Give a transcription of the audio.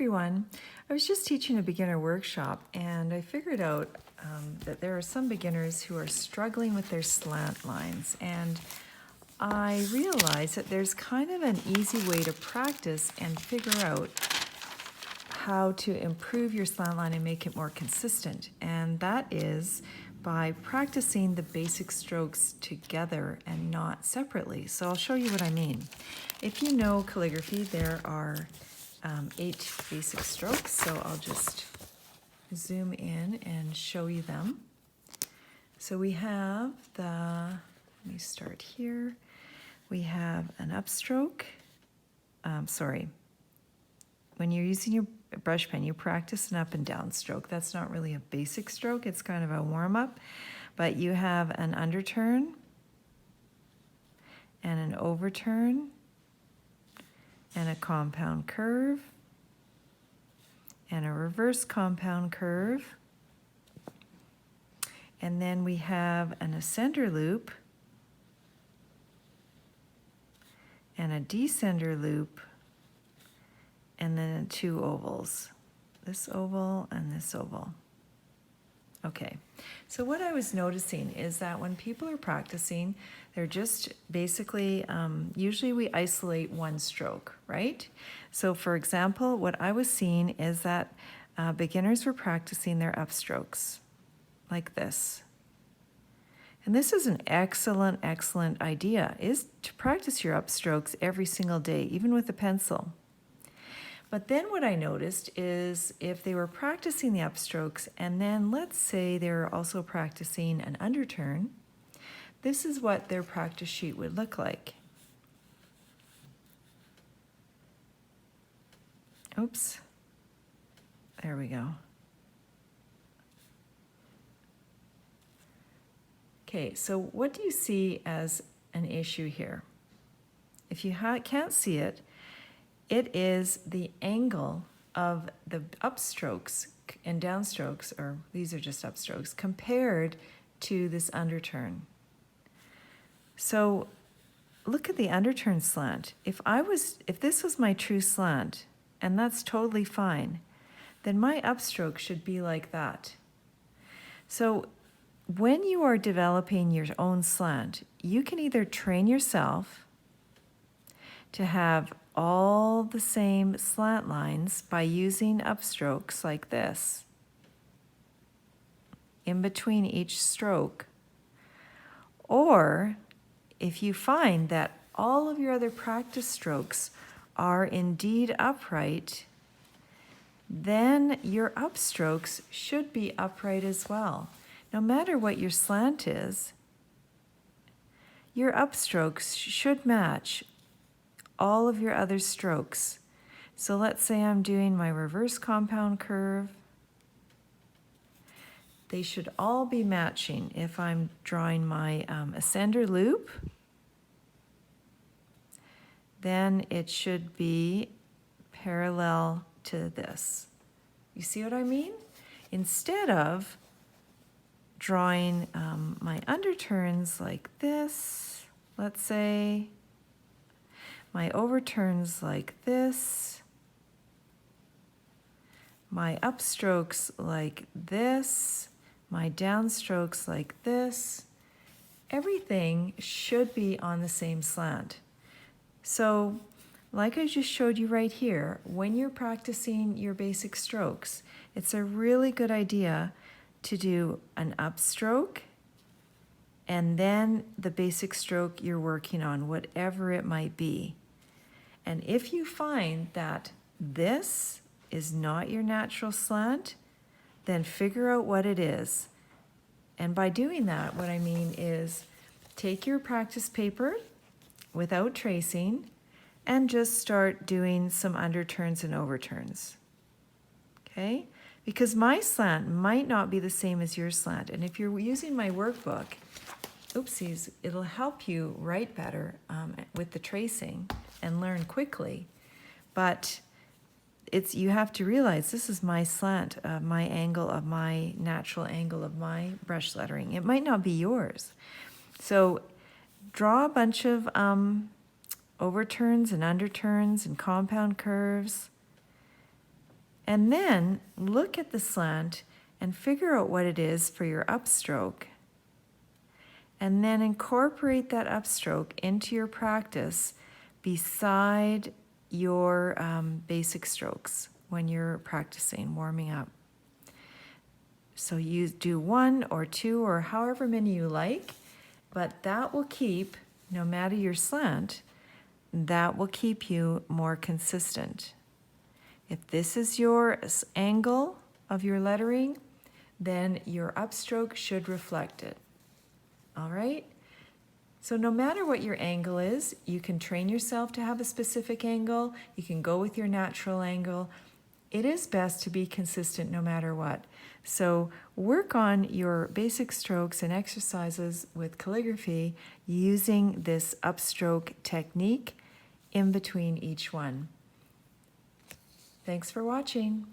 everyone. I was just teaching a beginner workshop and I figured out that there are some beginners who are struggling with their slant lines, and I realized that there's kind of an easy way to practice and figure out how to improve your slant line and make it more consistent, and that is by practicing the basic strokes together and not separately. So I'll show you what I mean. If you know calligraphy, there are 8 basic strokes, so I'll just zoom in and show you them. So we have let me start here. We have an upstroke. When you're using your brush pen, you practice an up and down stroke. That's not really a basic stroke, it's kind of a warm-up. But you have an underturn and an overturn and a compound curve and a reverse compound curve. And then we have an ascender loop and a descender loop, and then 2 ovals, this oval and this oval. Okay, so what I was noticing is that when people are practicing, they're just basically, usually we isolate one stroke, right? So for example, what I was seeing is that beginners were practicing their upstrokes like this. And this is an excellent, excellent idea, is to practice your upstrokes every single day, even with a pencil. But then what I noticed is if they were practicing the upstrokes and then let's say they were also practicing an underturn, this is what their practice sheet would look like. Oops, there we go. Okay, so what do you see as an issue here? If you can't see it, it is the angle of the upstrokes and downstrokes, or these are just upstrokes, compared to this underturn. So look at the underturn slant. If this was my true slant, and that's totally fine, then my upstroke should be like that. So when you are developing your own slant, you can either train yourself to have all the same slant lines by using upstrokes like this in between each stroke. Or if you find that all of your other practice strokes are indeed upright, then your upstrokes should be upright as well. No matter what your slant is, your upstrokes should match all of your other strokes. So let's say I'm doing my reverse compound curve. They should all be matching. If I'm drawing my ascender loop, then it should be parallel to this. You see what I mean? Instead of drawing my underturns like this, let's say, my overturns like this, my upstrokes like this, my downstrokes like this, everything should be on the same slant. So, like I just showed you right here, when you're practicing your basic strokes, it's a really good idea to do an upstroke and then the basic stroke you're working on, whatever it might be. And if you find that this is not your natural slant, then figure out what it is. And by doing that, what I mean is take your practice paper without tracing and just start doing some underturns and overturns. Okay? Because my slant might not be the same as your slant. And if you're using my workbook, oopsies, it'll help you write better with the tracing and learn quickly. But you have to realize this is my slant, my angle of my natural angle of my brush lettering. It might not be yours. So draw a bunch of overturns and underturns and compound curves And then look at the slant and figure out what it is for your upstroke. And then incorporate that upstroke into your practice beside your basic strokes when you're practicing, warming up. So you do 1 or 2 or however many you like, but that will keep, no matter your slant, that will keep you more consistent. If this is your angle of your lettering, then your upstroke should reflect it. All right? So no matter what your angle is, you can train yourself to have a specific angle. You can go with your natural angle. It is best to be consistent no matter what. So work on your basic strokes and exercises with calligraphy using this upstroke technique in between each one. Thanks for watching.